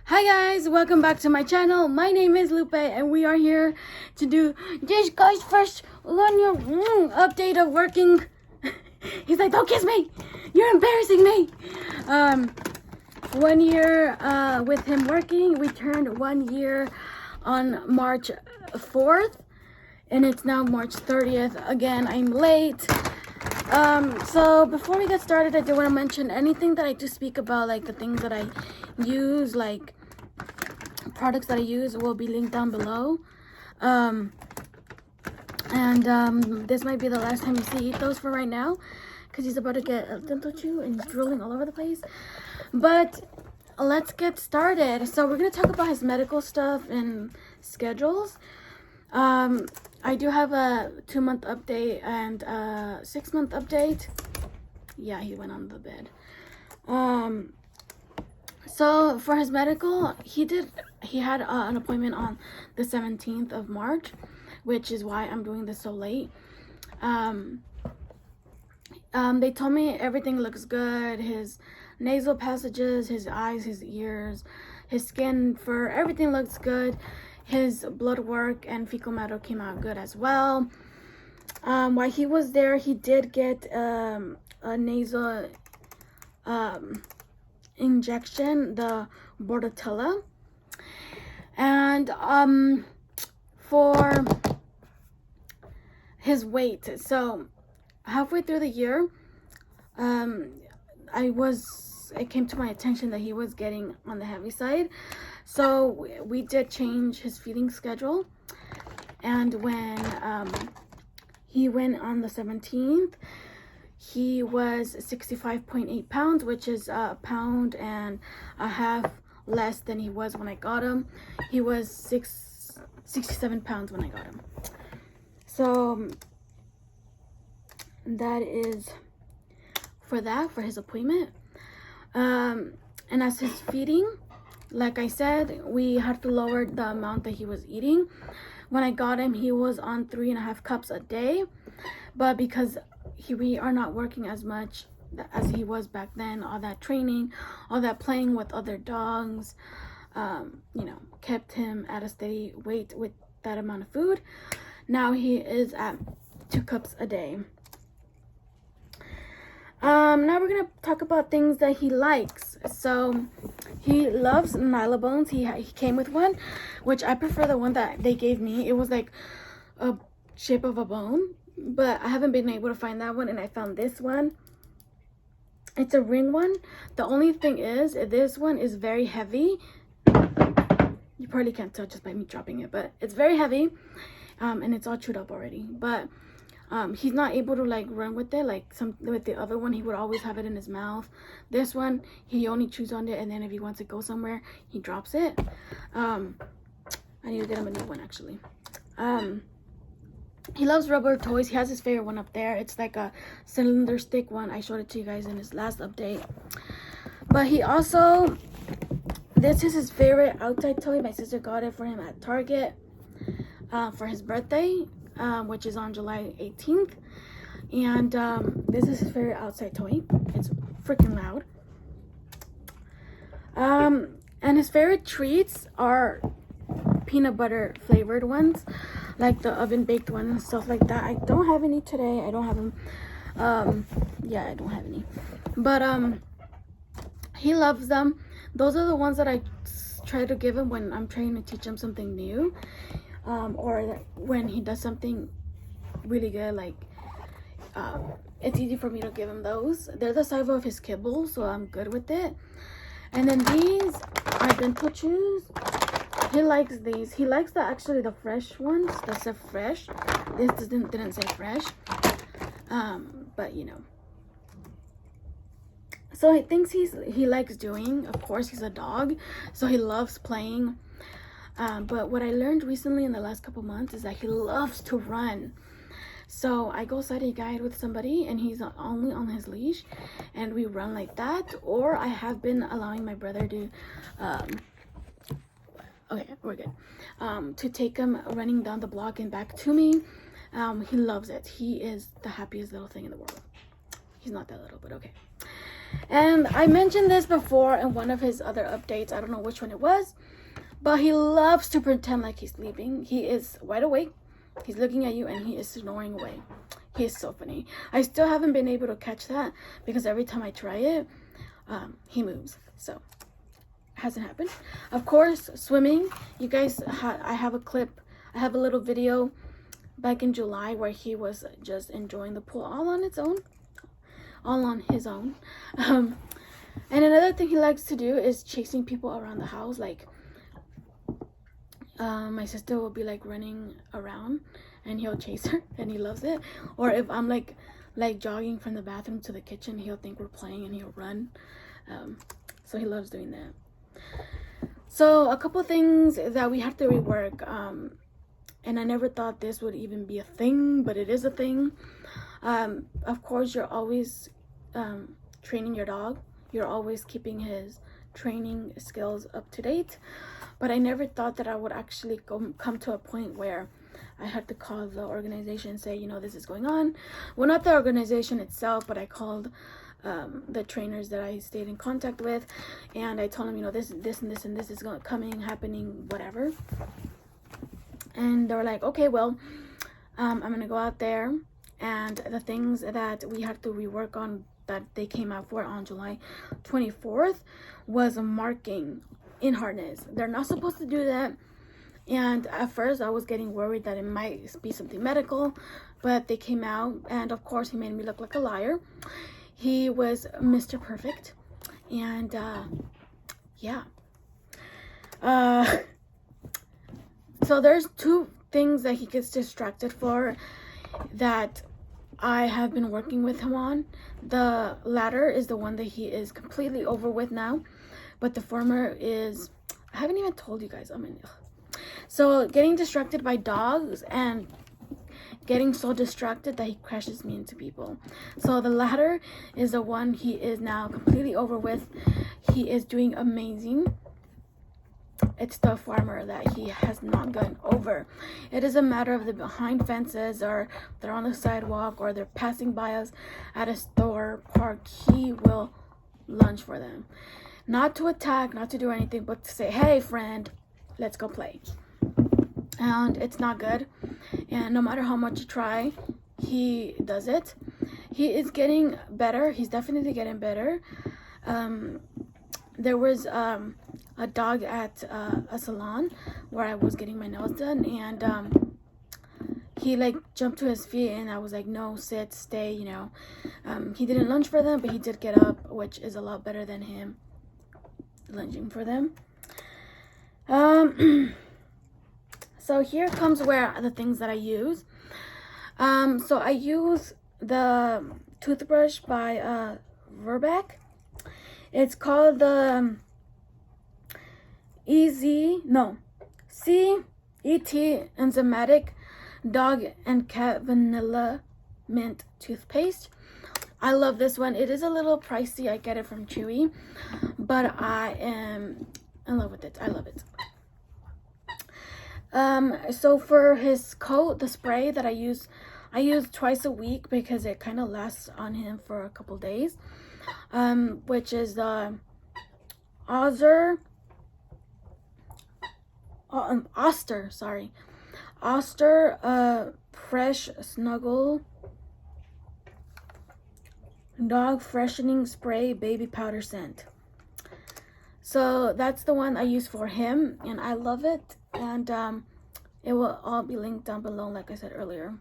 Hi guys, welcome back to my channel. My name is Lupe and we are here to do this guy's first 1 year update of working. He's like, don't kiss me, you're embarrassing me. 1 year with him working. We turned 1 year on March 4th and it's now March 30th. Again, I'm late. So before we get started, I do want to mention anything that I do speak about, like the things that I use, like products that I use, will be linked down below. This might be the last time you see Ethos for right now, because he's about to get a dental chew and he's drooling all over the place. But let's get started. So we're going to talk about his medical stuff and schedules. I do have a 2-month update and a 6-month update. Yeah, he went on the bed. So for his medical, he had an appointment on the 17th of March, which is why I'm doing this so late. They told me everything looks good. His nasal passages, his eyes, his ears, his skin, fur, everything looks good. His blood work and fecal matter came out good as well. While he was there, he did get a nasal injection, the Bordetella. And for his weight, so halfway through the year, it came to my attention that he was getting on the heavy side. So we did change his feeding schedule. And when he went on the 17th, he was 65.8 pounds, which is a pound and a half less than he was when I got him. He was 67 pounds when I got him. So that is for his appointment. And as his feeding, like I said, we had to lower the amount that he was eating. When I got him, he was on 3.5 cups a day, but because we are not working as much as he was back then, all that training, all that playing with other dogs, kept him at a steady weight with that amount of food. Now he is at 2 cups a day. Now we're gonna talk about things that he likes. So he loves Nylabones. He came with one, which I prefer the one that they gave me. It was like a shape of a bone, but I haven't been able to find that one, and I found this one. It's a ring one. The only thing is, this one is very heavy. You probably can't tell just by me dropping it, but it's very heavy, and it's all chewed up already. But he's not able to like run with it like with the other one. He would always have it in his mouth. This one, he only chews on it, and then if he wants to go somewhere, he drops it. I need to get him a new one, actually. He loves rubber toys. He has his favorite one up there. It's like a cylinder stick one. I showed it to you guys in his last update. But he also, this is his favorite outside toy. My sister got it for him at Target for his birthday, which is on July 18th. And this is his favorite outside toy. It's freaking loud. And his favorite treats are peanut butter flavored ones, like the oven baked ones and stuff like that. I don't have any today. I don't have them. I don't have any. But he loves them. Those are the ones that I try to give him when I'm trying to teach him something new. Or when he does something really good, like it's easy for me to give him those. They're the size of his kibble, so I'm good with it. And then these are dental chews. He likes these. He likes the fresh ones that said fresh. This didn't say fresh, but so he thinks he likes doing. Of course, he's a dog, so he loves playing. But what I learned recently in the last couple months is that he loves to run. So I go side guide with somebody and he's only on his leash and we run like that. Or I have been allowing my brother to, okay, we're good, to take him running down the block and back to me. He loves it. He is the happiest little thing in the world. He's not that little, but okay. And I mentioned this before in one of his other updates. I don't know which one it was, but he loves to pretend like he's sleeping. He is wide awake. He's looking at you and he is snoring away. He is so funny. I still haven't been able to catch that because every time I try it, he moves. So hasn't happened. Of course, swimming. You guys, I have a clip. I have a little video back in July where he was just enjoying the pool all on its own, all on his own. And another thing he likes to do is chasing people around the house. Like, my sister will be like running around and he'll chase her and he loves it. Or if I'm like jogging from the bathroom to the kitchen, he'll think we're playing and he'll run. So he loves doing that. So a couple things that we have to rework, and I never thought this would even be a thing, but it is a thing. Of course, you're always training your dog. You're always keeping his training skills up to date. But I never thought that I would actually come to a point where I had to call the organization and say, you know, this is going on. Well, not the organization itself, but I called the trainers that I stayed in contact with, and I told them, you know, this and this and this is happening, whatever. And they were like, okay, well, I'm gonna go out there, and the things that we had to rework on that they came out for on July 24th was marking in harness. They're not supposed to do that. And at first I was getting worried that it might be something medical, but they came out, and of course he made me look like a liar. He was Mr. Perfect. And yeah. So there's two things that he gets distracted for that I have been working with him on. The latter is the one that he is completely over with now, but the former is, I haven't even told you guys. So getting distracted by dogs and getting so distracted that he crashes me into people. So the latter is the one he is now completely over with. He is doing amazing. It's the farmer that he has not gotten over. It is a matter of the behind fences, or they're on the sidewalk, or they're passing by us at a store, park. He will lunge for them. Not to attack, not to do anything, but to say, hey friend, let's go play. And it's not good. And no matter how much you try, he does it. He is getting better. He's definitely getting better. There was a dog at a salon where I was getting my nails done, and he like jumped to his feet, and I was like, no, sit, stay, you know. He didn't lunge for them, but he did get up, which is a lot better than him lunging for them. So here comes where the things that I use. So I use the toothbrush by Verbac. It's called the CET Enzymatic Dog and Cat Vanilla Mint Toothpaste. I love this one. It is a little pricey. I get it from Chewy, but I am in love with it. I love it. So for his coat, the spray that I use twice a week because it kind of lasts on him for a couple days, which is the Oster Fresh Snuggle Dog Freshening Spray Baby Powder Scent. So that's the one I use for him, and I love it. And it will all be linked down below, like I said earlier.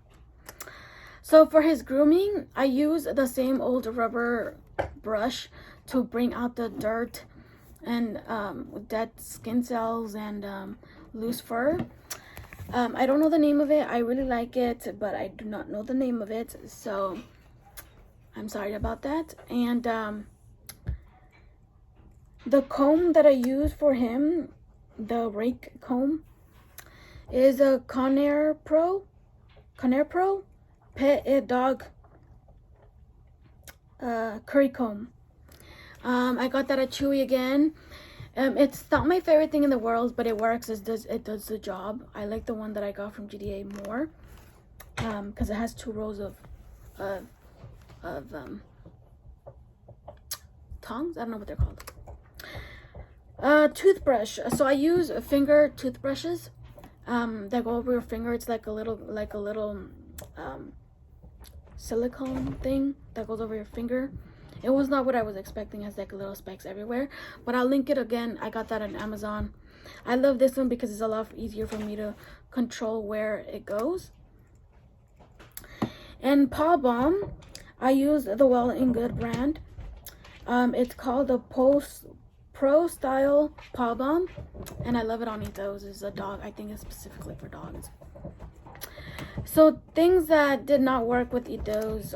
So for his grooming, I use the same old rubber brush to bring out the dirt and dead skin cells and loose fur. I don't know the name of it. I really like it, but I do not know the name of it, so I'm sorry about that. And the comb that I use for him, the rake comb, is a Conair Pro Pet It Dog curry comb. I got that at Chewy again. It's not my favorite thing in the world, but it works. It does the job. I like the one that I got from GDA more, because it has 2 rows of tongs. I don't know what they're called. Toothbrush. So I use finger toothbrushes that go over your finger. It's like a little silicone thing that goes over your finger. It was not what I was expecting. It has like little specks everywhere, but I'll link it again. I got that on Amazon. I love this one because it's a lot easier for me to control where it goes. And Paw Bomb, I use the Well and Good brand. It's called the Pro Style Paw Bomb, and I love it on Ethos. It's a dog. I think it's specifically for dogs. So things that did not work with Ethos.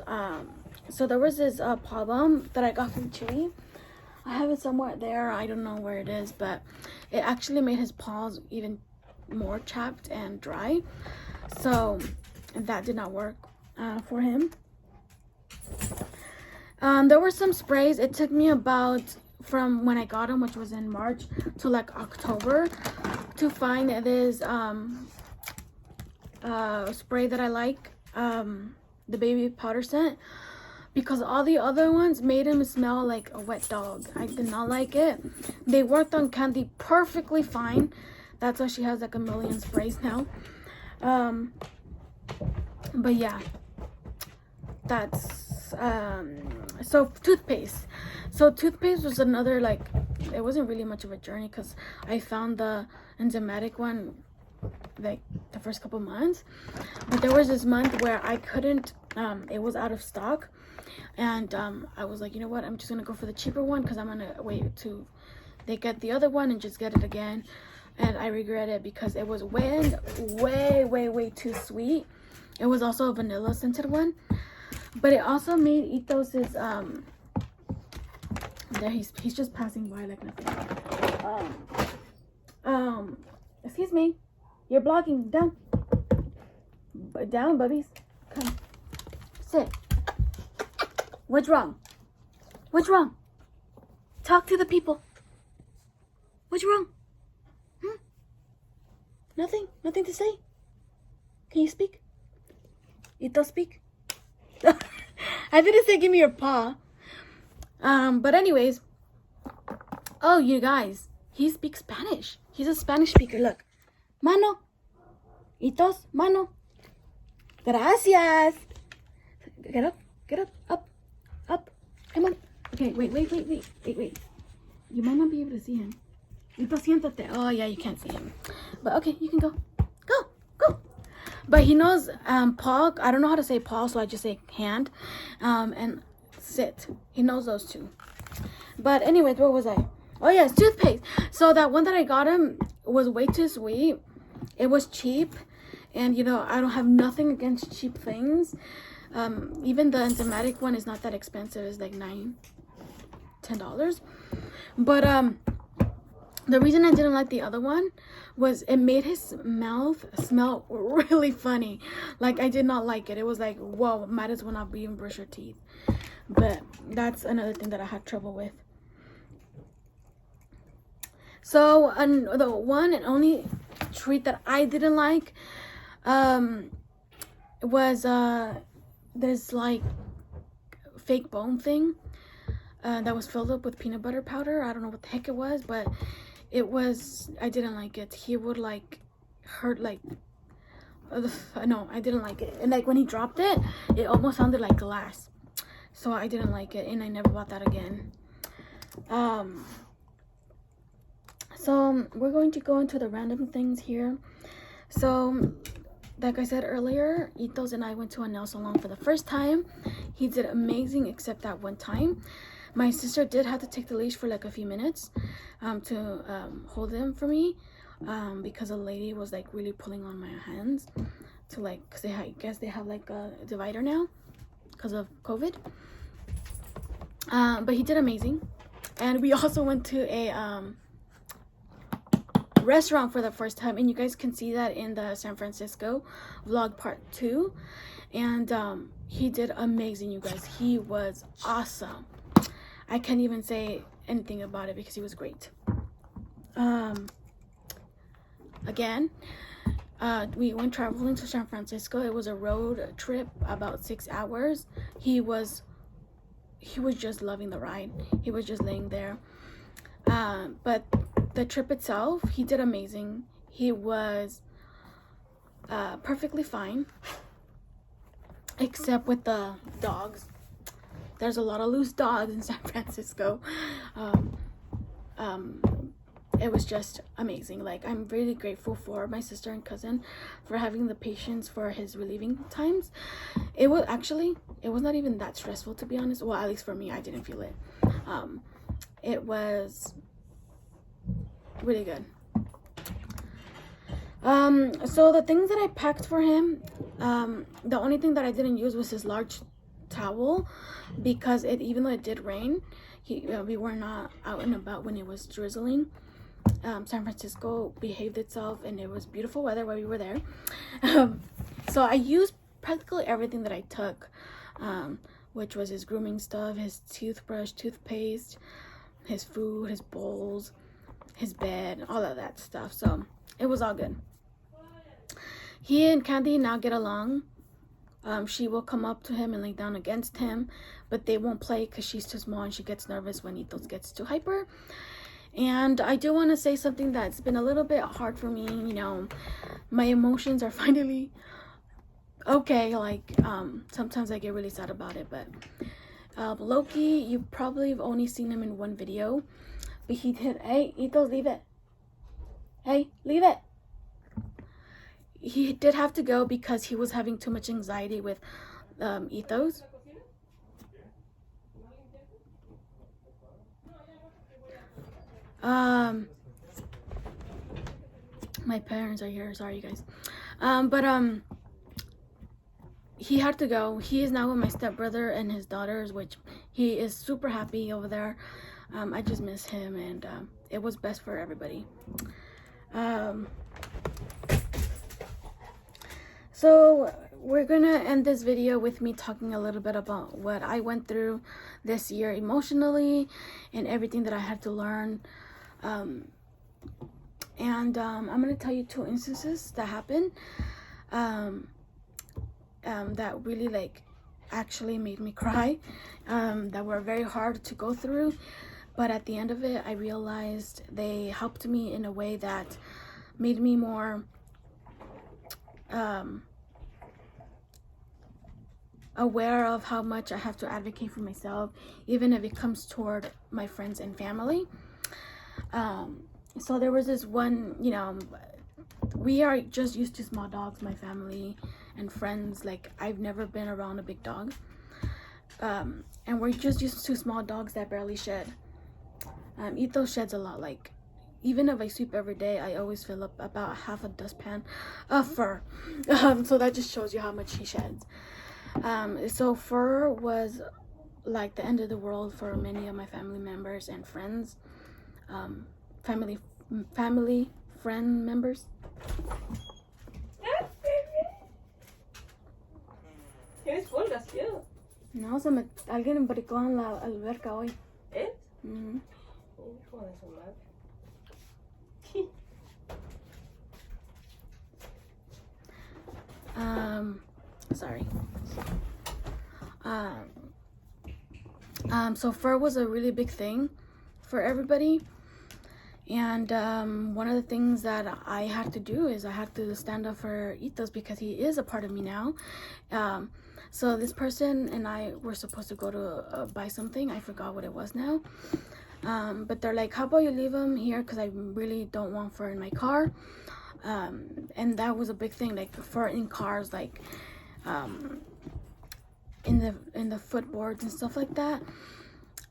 So there was this Paw Bomb that I got from Chewy. I have it somewhere there. I don't know where it is, but it actually made his paws even more chapped and dry. So that did not work for him. There were some sprays. It took me about, from when I got them, which was in March, to like October, to find this spray that I like, the baby powder scent, because all the other ones made him smell like a wet dog. I did not like it. They worked on Candy perfectly fine. That's why she has like a million sprays now. But yeah, that's so Toothpaste. So Toothpaste was another, like, it wasn't really much of a journey because I found the enzymatic one like the first couple months, but there was this month where I couldn't, it was out of stock, and I was like, you know what, I'm just gonna go for the cheaper one because I'm gonna wait to they get the other one and just get it again. And I regret it because it was way too sweet. It was also a vanilla scented one, but it also made Ethos's there, he's just passing by like nothing. Excuse me, you're blocking. Down, bubbies, come sit. What's wrong? Talk to the people. What's wrong? Nothing to say. Can you speak? Ethos, speak. I didn't say give me your paw. But anyways, oh, you guys, he speaks Spanish. He's a Spanish speaker. Look, mano, Ethos, mano. Gracias. Get up, up. Come on. Okay, wait. You might not be able to see him. Ethos, siéntate. Oh yeah, you can't see him. But okay, you can go. But he knows paw. I don't know how to say paw, so I just say hand, and sit. He knows those two. But anyways, where was I? Oh yes, Toothpaste. So that one that I got him was way too sweet. It was cheap, and you know, I don't have nothing against cheap things. Even the enzymatic one is not that expensive. It's like $10. But the reason I didn't like the other one was it made his mouth smell really funny. Like, I did not like it. It was like, whoa, might as well not even brush your teeth. But that's another thing that I had trouble with. So the one and only treat that I didn't like was this like fake bone thing that was filled up with peanut butter powder. I don't know what the heck it was, but it was, I didn't like it. He would like hurt, like, no, I didn't like it. And like when he dropped it, it almost sounded like glass. So I didn't like it, and I never bought that again. So we're going to go into the random things here. So like I said earlier, Ethos and I went to a nail salon for the first time. He did amazing, except that one time. My sister did have to take the leash for like a few minutes to hold him for me, because a lady was like really pulling on my hands to like, because I guess they have like a divider now because of COVID. But he did amazing. And we also went to a restaurant for the first time, and you guys can see that in the San Francisco vlog part 2. And he did amazing, you guys. He was awesome. I can't even say anything about it because he was great. Again, we went traveling to San Francisco. It was a road trip, about 6 hours. He was he was just loving the ride. He was just laying there. But the trip itself, he did amazing. He was perfectly fine, except with the dogs. There's a lot of loose dogs in San Francisco. It was just amazing. Like, I'm really grateful for my sister and cousin for having the patience for his relieving times. It was not even that stressful, to be honest. Well, at least for me, I didn't feel it. It was really good. So the things that I packed for him, the only thing that I didn't use was his large towel, because even though it did rain, we were not out and about when it was drizzling. San Francisco behaved itself, and it was beautiful weather while we were there. So I used practically everything that I took, which was his grooming stuff, his toothbrush, toothpaste, his food, his bowls, his bed, all of that stuff. So it was all good. He and Candy now get along. She will come up to him and lay down against him, but they won't play because she's too small and she gets nervous when Ethos gets too hyper. And I do want to say something that's been a little bit hard for me. You know, my emotions are finally okay. Like, sometimes I get really sad about it, but Loki, you probably have only seen him in one video, but he did. Hey, Ethos, leave it. Hey, leave it. He did have to go because he was having too much anxiety with Ethos. My parents are here. Sorry, you guys. He had to go. He is now with my stepbrother and his daughters, which he is super happy over there. I just miss him, and it was best for everybody. So we're gonna end this video with me talking a little bit about what I went through this year emotionally and everything that I had to learn. I'm gonna tell you 2 instances that happened that really, like, actually made me cry, that were very hard to go through, but at the end of it, I realized they helped me in a way that made me more aware of how much I have to advocate for myself, even if it comes toward my friends and family. So there was this one, you know, we are just used to small dogs, my family and friends. Like, I've never been around a big dog, and we're just used to small dogs that barely shed. Ethos sheds a lot. Like, even if I sweep every day, I always fill up about half a dustpan of fur. So that just shows you how much he sheds. So fur was like the end of the world for many of my family members and friends. Family friend members. ¿Tienes pulgas, tío? No, alguien embarcó en la alberca hoy. ¿Eh? Mm-hmm. Hijo de su madre. Sorry. So fur was a really big thing for everybody, and one of the things that I had to do is I had to stand up for Ethos because he is a part of me now. So this person and I were supposed to go to buy something. I forgot what it was now, but they're like, how about you leave him here, because I really don't want fur in my car. And that was a big thing, like fur in cars, like in the footboards and stuff like that.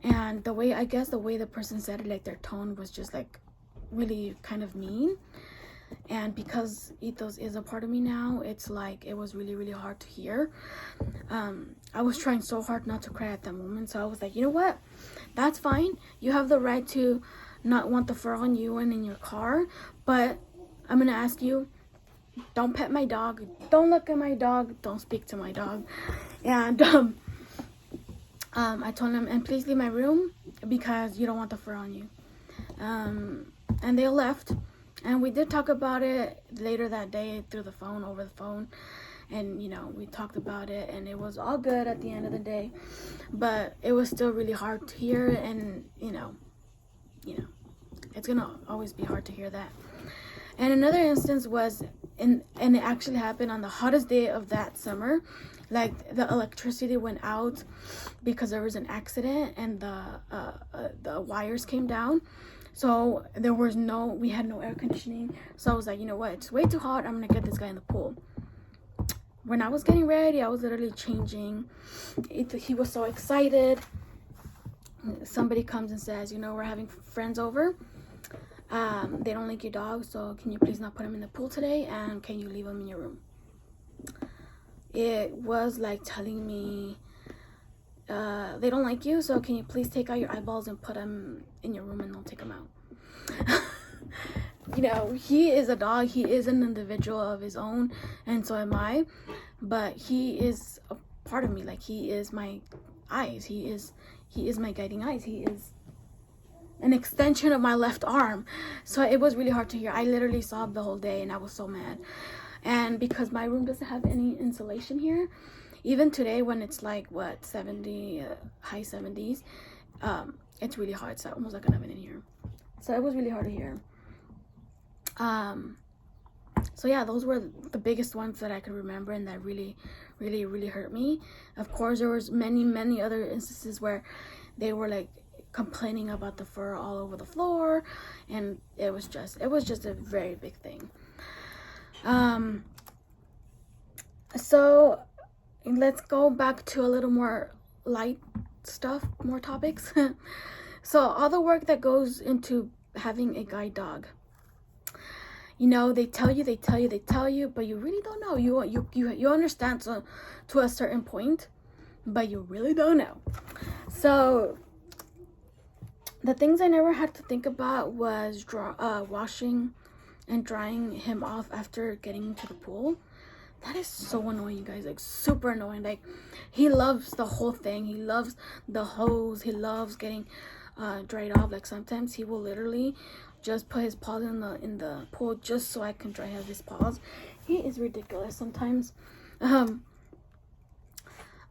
And the way the person said it, like their tone was just like really kind of mean. And because Ethos is a part of me now, it's like it was really, really hard to hear. I was trying so hard not to cry at that moment, so I was like, you know what, that's fine, you have the right to not want the fur on you and in your car, but I'm gonna ask you, don't pet my dog, don't look at my dog, don't speak to my dog. And I told him, and please leave my room because you don't want the fur on you. And they left, and we did talk about it later that day over the phone. and we talked about it, and it was all good at the end of the day. But it was still really hard to hear, and it's gonna always be hard to hear that. And another instance was and it actually happened on the hottest day of that summer. Like, the electricity went out because there was an accident, and the wires came down. So we had no air conditioning. So I was like, you know what, it's way too hot, I'm gonna get this guy in the pool. When I was getting ready, I was literally changing. He was so excited. Somebody comes and says, we're having friends over. They don't like your dog, so can you please not put him in the pool today, and can you leave him in your room? It was like telling me, they don't like you, so can you please take out your eyeballs and put them in your room, and don't take them out. He is a dog, he is an individual of his own, and so am I, but he is a part of me. Like, he is my eyes, he is my guiding eyes, he is an extension of my left arm. So it was really hard to hear. I literally sobbed the whole day, and I was so mad. And because my room doesn't have any insulation here, even today when it's like 70, high 70s, it's really hard. It's almost like an oven in here. So it was really hard to hear. So yeah, those were the biggest ones that I could remember, and that really, really, really hurt me. Of course, there was many other instances where they were like complaining about the fur all over the floor, and it was just a very big thing. So let's go back to a little more light stuff, more topics. So all the work that goes into having a guide dog. They tell you, but you really don't know. You understand to a certain point, but you really don't know. So the things I never had to think about was washing and drying him off after getting into the pool. That is so annoying, you guys. Like, super annoying. Like, he loves the whole thing. He loves the hose. He loves getting dried off. Like, sometimes he will literally just put his paws in the pool just so I can dry his paws. He is ridiculous sometimes.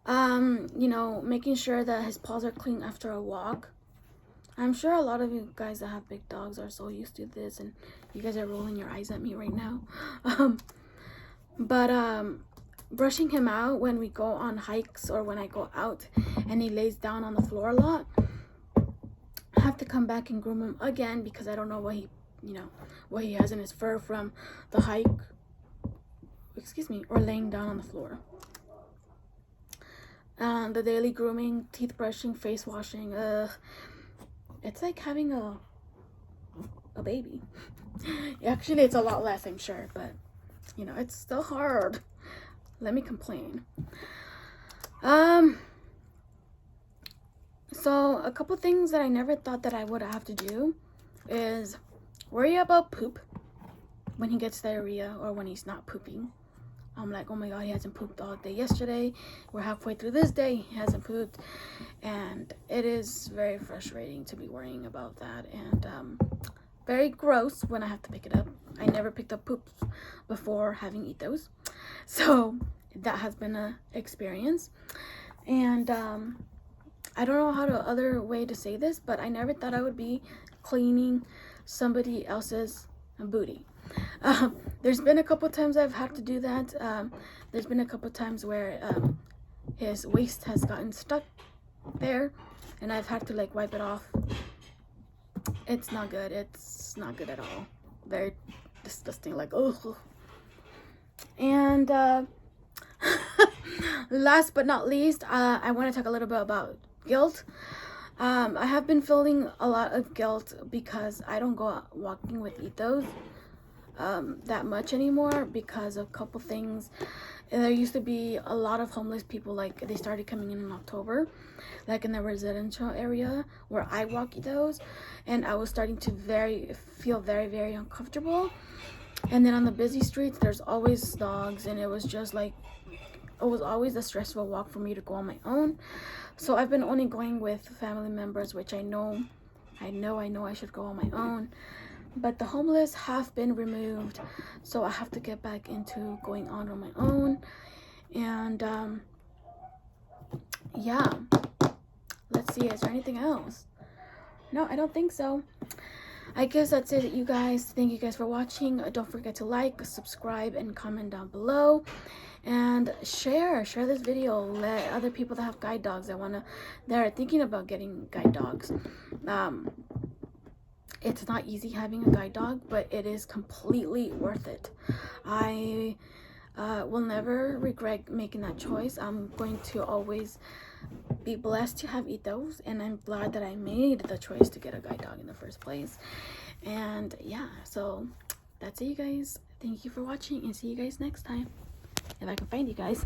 Making sure that his paws are clean after a walk. I'm sure a lot of you guys that have big dogs are so used to this, and you guys are rolling your eyes at me right now. But brushing him out when we go on hikes, or when I go out and he lays down on the floor a lot, I have to come back and groom him again, because I don't know what he has in his fur from the hike, or laying down on the floor. The daily grooming, teeth brushing, face washing, it's like having a baby. Actually, it's a lot less, I'm sure, but it's still hard. Let me complain. So a couple things that I never thought that I would have to do is worry about poop when he gets diarrhea, or when he's not pooping. I'm like, oh my god, he hasn't pooped all day yesterday. We're halfway through this day, he hasn't pooped. And it is very frustrating to be worrying about that. And very gross when I have to pick it up. I never picked up poop before having Ethos. So that has been an experience. And I don't know how the other way to say this, but I never thought I would be cleaning somebody else's booty. There's been a couple times I've had to do that. There's been a couple times where his waist has gotten stuck there, and I've had to like wipe it off. It's not good. It's not good at all. Very disgusting. Like, oh. And last but not least, I want to talk a little bit about guilt. I have been feeling a lot of guilt because I don't go out walking with Ethos that much anymore, because of a couple things. There used to be a lot of homeless people, like they started coming in October, like in the residential area where I walk Ethos, and I was starting to feel very, very uncomfortable. And then on the busy streets, there's always dogs, and it was just like, it was always a stressful walk for me to go on my own. So I've been only going with family members, which I know I should go on my own. But the homeless have been removed, so I have to get back into going on my own. And yeah, let's see, is there anything else? No, I don't think so. I guess that's it, you guys. Thank you guys for watching. Don't forget to like, subscribe, and comment down below. And share this video. Let other people that have guide dogs that are thinking about getting guide dogs. It's not easy having a guide dog, but it is completely worth it. I will never regret making that choice. I'm going to always be blessed to have Ethos, and I'm glad that I made the choice to get a guide dog in the first place. And yeah, so that's it, you guys. Thank you for watching, and see you guys next time, if I can find you guys.